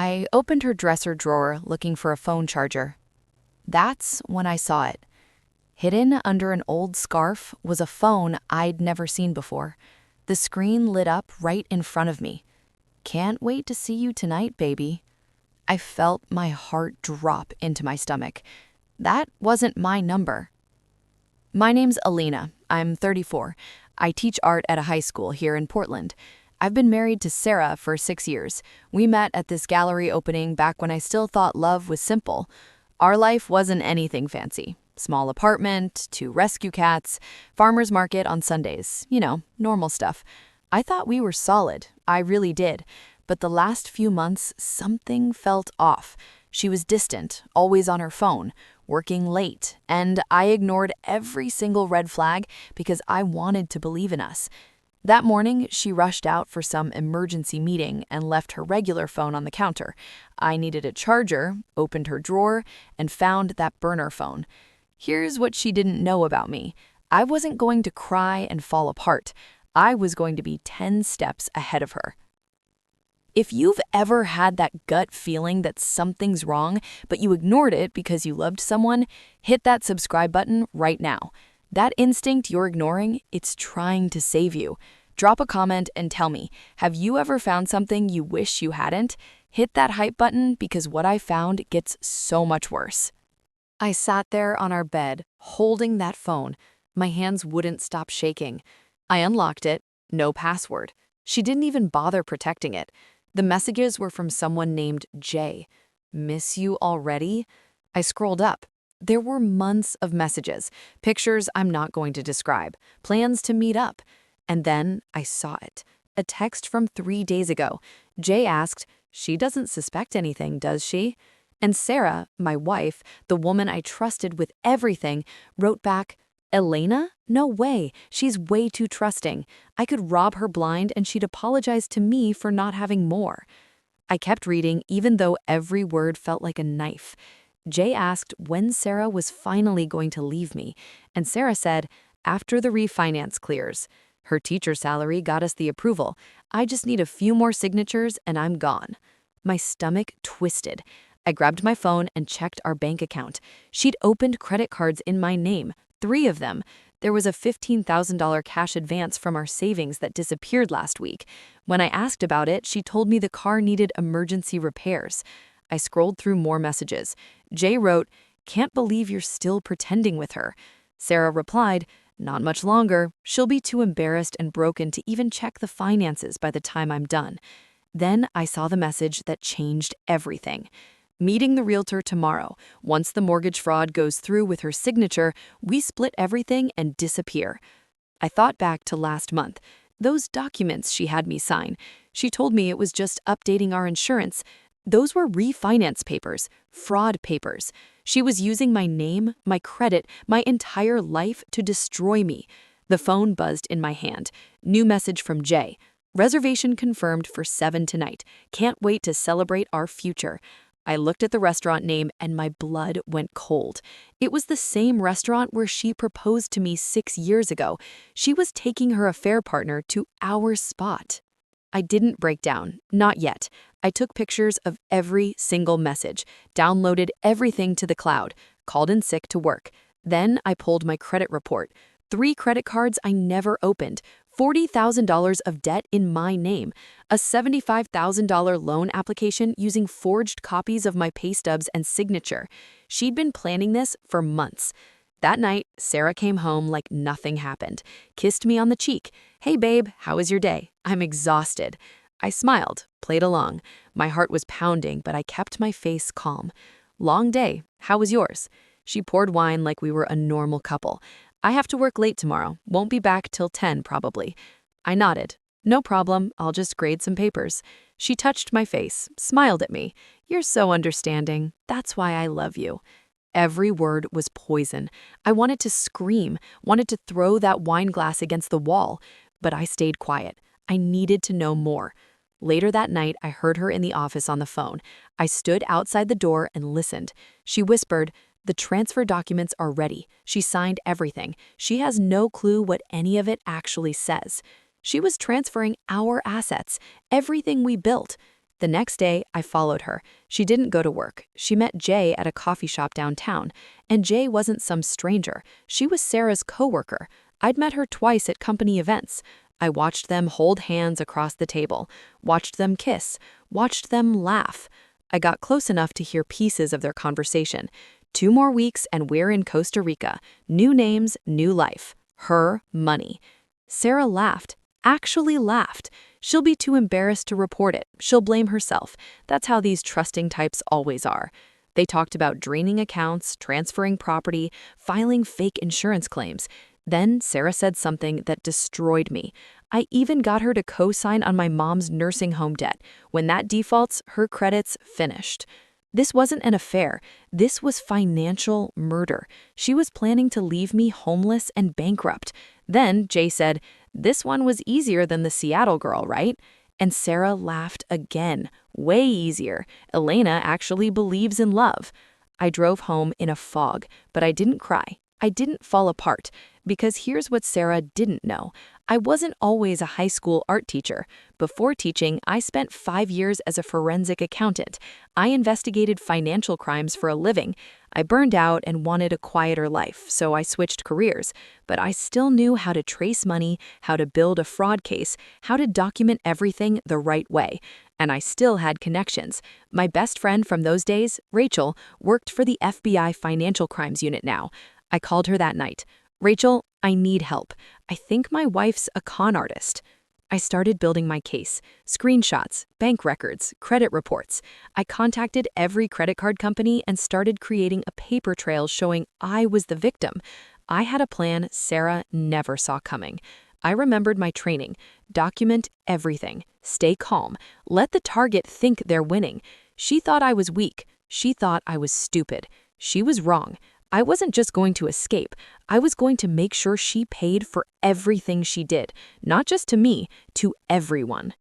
I opened her dresser drawer looking for a phone charger. That's when I saw it. Hidden under an old scarf was a phone I'd never seen before. The screen lit up right in front of me. "Can't wait to see you tonight, baby." I felt my heart drop into my stomach. That wasn't my number. My name's Alina. I'm 34. I teach art at a high school here in Portland. I've been married to Sarah for 6 years. We met at this gallery opening back when I still thought love was simple. Our life wasn't anything fancy. Small apartment, 2 rescue cats, farmer's market on Sundays. Normal stuff. I thought we were solid. I really did. But the last few months, something felt off. She was distant, always on her phone, working late, and I ignored every single red flag because I wanted to believe in us. That morning, she rushed out for some emergency meeting and left her regular phone on the counter. I needed a charger, opened her drawer, and found that burner phone. Here's what she didn't know about me. I wasn't going to cry and fall apart. I was going to be 10 steps ahead of her. If you've ever had that gut feeling that something's wrong, but you ignored it because you loved someone, hit that subscribe button right now. That instinct you're ignoring, it's trying to save you. Drop a comment and tell me, have you ever found something you wish you hadn't? Hit that hype button because what I found gets so much worse. I sat there on our bed, holding that phone. My hands wouldn't stop shaking. I unlocked it, no password. She didn't even bother protecting it. The messages were from someone named Jay. "Miss you already?" I scrolled up. There were months of messages, pictures I'm not going to describe, plans to meet up. And then I saw it. A text from 3 days ago. Jay asked, "She doesn't suspect anything, does she?" And Sarah, my wife, the woman I trusted with everything, wrote back, "Elena? No way. She's way too trusting. I could rob her blind and she'd apologize to me for not having more." I kept reading even though every word felt like a knife. Jay asked when Sarah was finally going to leave me, and Sarah said, "After the refinance clears. Her teacher salary got us the approval. I just need a few more signatures and I'm gone." My stomach twisted. I grabbed my phone and checked our bank account. She'd opened credit cards in my name, 3 of them. There was a $15,000 cash advance from our savings that disappeared last week. When I asked about it, she told me the car needed emergency repairs. I scrolled through more messages. Jay wrote, "Can't believe you're still pretending with her." Sarah replied, "Not much longer. She'll be too embarrassed and broken to even check the finances by the time I'm done." Then I saw the message that changed everything. "Meeting the realtor tomorrow. Once the mortgage fraud goes through with her signature, we split everything and disappear." I thought back to last month. Those documents she had me sign. She told me it was just updating our insurance. Those were refinance papers, fraud papers. She was using my name, my credit, my entire life to destroy me. The phone buzzed in my hand. New message from Jay. "Reservation confirmed for 7 tonight. Can't wait to celebrate our future." I looked at the restaurant name and my blood went cold. It was the same restaurant where she proposed to me 6 years ago. She was taking her affair partner to our spot. I didn't break down, not yet. I took pictures of every single message, downloaded everything to the cloud, called in sick to work. Then I pulled my credit report. 3 credit cards I never opened, $40,000 of debt in my name, a $75,000 loan application using forged copies of my pay stubs and signature. She'd been planning this for months. That night, Sarah came home like nothing happened, kissed me on the cheek. "Hey babe, how was your day? I'm exhausted." I smiled, played along. My heart was pounding, but I kept my face calm. "Long day. How was yours?" She poured wine like we were a normal couple. "I have to work late tomorrow. Won't be back till 10 probably." I nodded. "No problem. I'll just grade some papers." She touched my face, smiled at me. "You're so understanding. That's why I love you." Every word was poison. I wanted to scream, wanted to throw that wine glass against the wall, but I stayed quiet. I needed to know more. Later that night, I heard her in the office on the phone. I stood outside the door and listened. She whispered, "The transfer documents are ready. She signed everything. She has no clue what any of it actually says." She was transferring our assets, everything we built. The next day, I followed her. She didn't go to work. She met Jay at a coffee shop downtown. And Jay wasn't some stranger. She was Sarah's coworker. I'd met her twice at company events. I watched them hold hands across the table, watched them kiss, watched them laugh. I got close enough to hear pieces of their conversation. 2 more weeks and we're in Costa Rica. New names, new life. Her money. Sarah laughed. Actually laughed. She'll be too embarrassed to report it. She'll blame herself. That's how these trusting types always are. They talked about draining accounts, transferring property, filing fake insurance claims. Then Sarah said something that destroyed me. I even got her to co-sign on my mom's nursing home debt. When that defaults, her credit's finished. This wasn't an affair. This was financial murder. She was planning to leave me homeless and bankrupt. Then Jay said, "This one was easier than the Seattle girl, right?" And Sarah laughed again. Way easier. Elena actually believes in love. I drove home in a fog, but I didn't cry. I didn't fall apart. Because here's what Sarah didn't know. I wasn't always a high school art teacher. Before teaching, I spent 5 years as a forensic accountant. I investigated financial crimes for a living. I burned out and wanted a quieter life, so I switched careers. But I still knew how to trace money, how to build a fraud case, how to document everything the right way. And I still had connections. My best friend from those days, Rachel, worked for the FBI Financial Crimes Unit now. I called her that night. "Rachel, I need help. I think my wife's a con artist." I started building my case. Screenshots, bank records, credit reports. I contacted every credit card company and started creating a paper trail showing I was the victim. I had a plan Sarah never saw coming. I remembered my training. Document everything. Stay calm. Let the target think they're winning. She thought I was weak. She thought I was stupid. She was wrong. I wasn't just going to escape. I was going to make sure she paid for everything she did, not just to me, to everyone.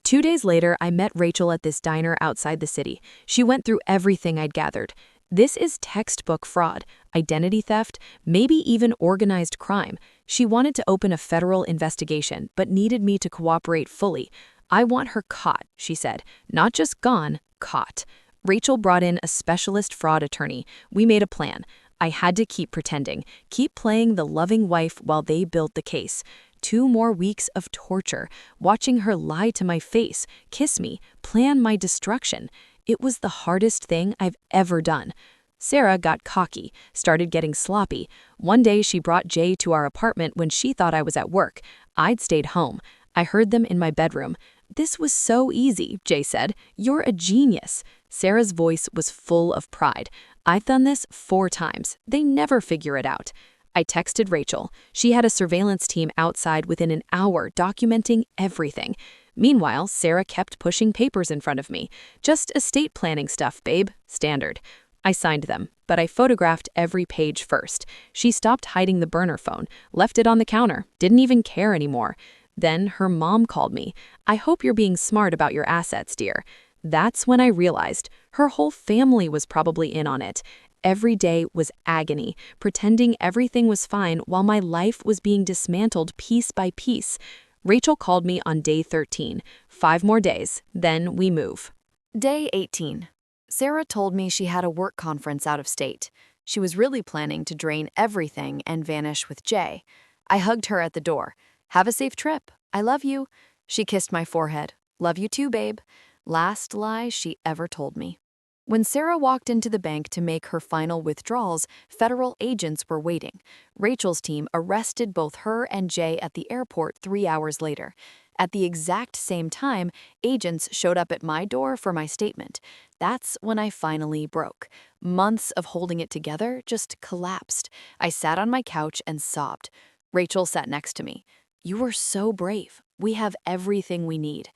2 days later, I met Rachel at this diner outside the city. She went through everything I'd gathered. This is textbook fraud, identity theft, maybe even organized crime. She wanted to open a federal investigation, but needed me to cooperate fully. "I want her caught," she said. "Not just gone, caught." Rachel brought in a specialist fraud attorney. We made a plan. I had to keep pretending, keep playing the loving wife while they built the case. 2 more weeks of torture, watching her lie to my face, kiss me, plan my destruction. It was the hardest thing I've ever done. Sarah got cocky, started getting sloppy. One day she brought Jay to our apartment when she thought I was at work. I'd stayed home. I heard them in my bedroom. "This was so easy," Jay said. "You're a genius." Sarah's voice was full of pride. "I've done this 4 times. They never figure it out." I texted Rachel. She had a surveillance team outside within an hour documenting everything. Meanwhile, Sarah kept pushing papers in front of me. "Just estate planning stuff, babe. Standard." I signed them, but I photographed every page first. She stopped hiding the burner phone, left it on the counter, didn't even care anymore. Then her mom called me. "I hope you're being smart about your assets, dear." That's when I realized her whole family was probably in on it. Every day was agony, pretending everything was fine while my life was being dismantled piece by piece. Rachel called me on day 13. 5 more days, then we move. Day 18. Sarah told me she had a work conference out of state. She was really planning to drain everything and vanish with Jay. I hugged her at the door. "Have a safe trip. I love you." She kissed my forehead. "Love you too, babe." Last lie she ever told me. When Sarah walked into the bank to make her final withdrawals, federal agents were waiting. Rachel's team arrested both her and Jay at the airport 3 hours later. At the exact same time, agents showed up at my door for my statement. That's when I finally broke. Months of holding it together just collapsed. I sat on my couch and sobbed. Rachel sat next to me. "You were so brave. We have everything we need."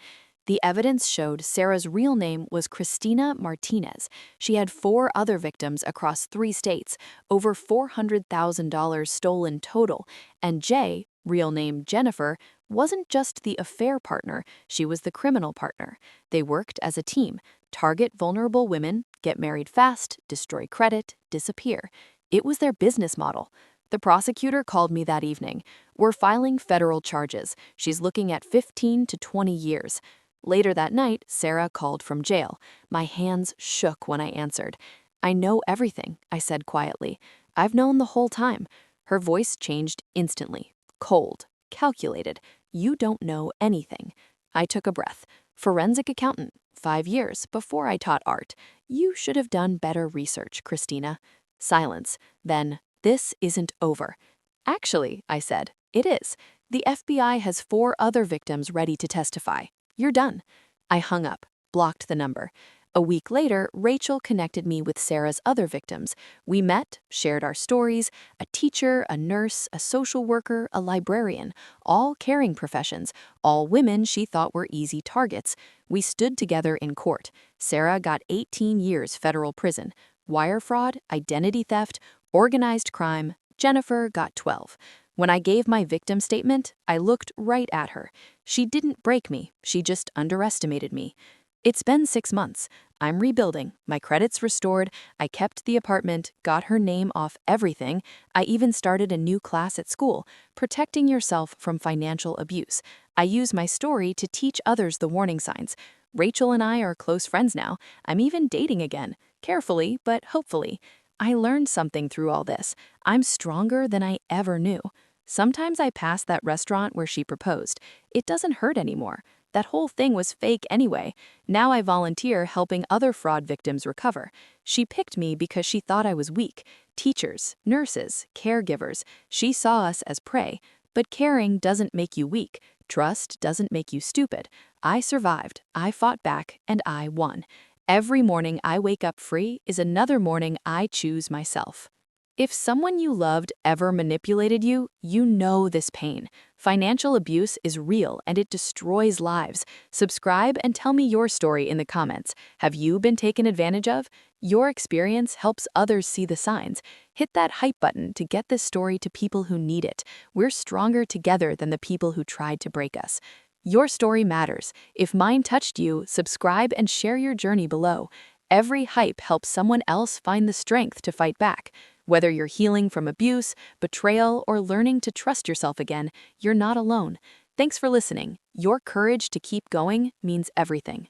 The evidence showed Sarah's real name was Christina Martinez. She had 4 other victims across 3 states, over $400,000 stolen total, and Jay, real name Jennifer, wasn't just the affair partner, she was the criminal partner. They worked as a team, target vulnerable women, get married fast, destroy credit, disappear. It was their business model. The prosecutor called me that evening. "We're filing federal charges. She's looking at 15 to 20 years. Later that night, Sarah called from jail. My hands shook when I answered. "I know everything," I said quietly. "I've known the whole time." Her voice changed instantly. Cold, calculated. "You don't know anything." I took a breath. "Forensic accountant, 5 years before I taught art. You should have done better research, Christina." Silence. Then, "This isn't over." "Actually," I said, "it is. The FBI has 4 other victims ready to testify. You're done." I hung up, blocked the number. A week later, Rachel connected me with Sarah's other victims. We met, shared our stories, a teacher, a nurse, a social worker, a librarian, all caring professions, all women she thought were easy targets. We stood together in court. Sarah got 18 years federal prison. Wire fraud, identity theft, organized crime. Jennifer got 12. When I gave my victim statement, I looked right at her. She didn't break me, she just underestimated me. It's been 6 months. I'm rebuilding, my credits restored, I kept the apartment, got her name off everything. I even started a new class at school, protecting yourself from financial abuse. I use my story to teach others the warning signs. Rachel and I are close friends now. I'm even dating again. Carefully, but hopefully. I learned something through all this. I'm stronger than I ever knew. Sometimes I pass that restaurant where she proposed. It doesn't hurt anymore. That whole thing was fake anyway. Now I volunteer helping other fraud victims recover. She picked me because she thought I was weak. Teachers, nurses, caregivers, she saw us as prey. But caring doesn't make you weak. Trust doesn't make you stupid. I survived, I fought back, and I won. Every morning I wake up free is another morning I choose myself. If someone you loved ever manipulated you, you know this pain. Financial abuse is real and it destroys lives. Subscribe and tell me your story in the comments. Have you been taken advantage of? Your experience helps others see the signs. Hit that hype button to get this story to people who need it. We're stronger together than the people who tried to break us. Your story matters. If mine touched you, subscribe and share your journey below. Every hype helps someone else find the strength to fight back. Whether you're healing from abuse, betrayal, or learning to trust yourself again, you're not alone. Thanks for listening. Your courage to keep going means everything.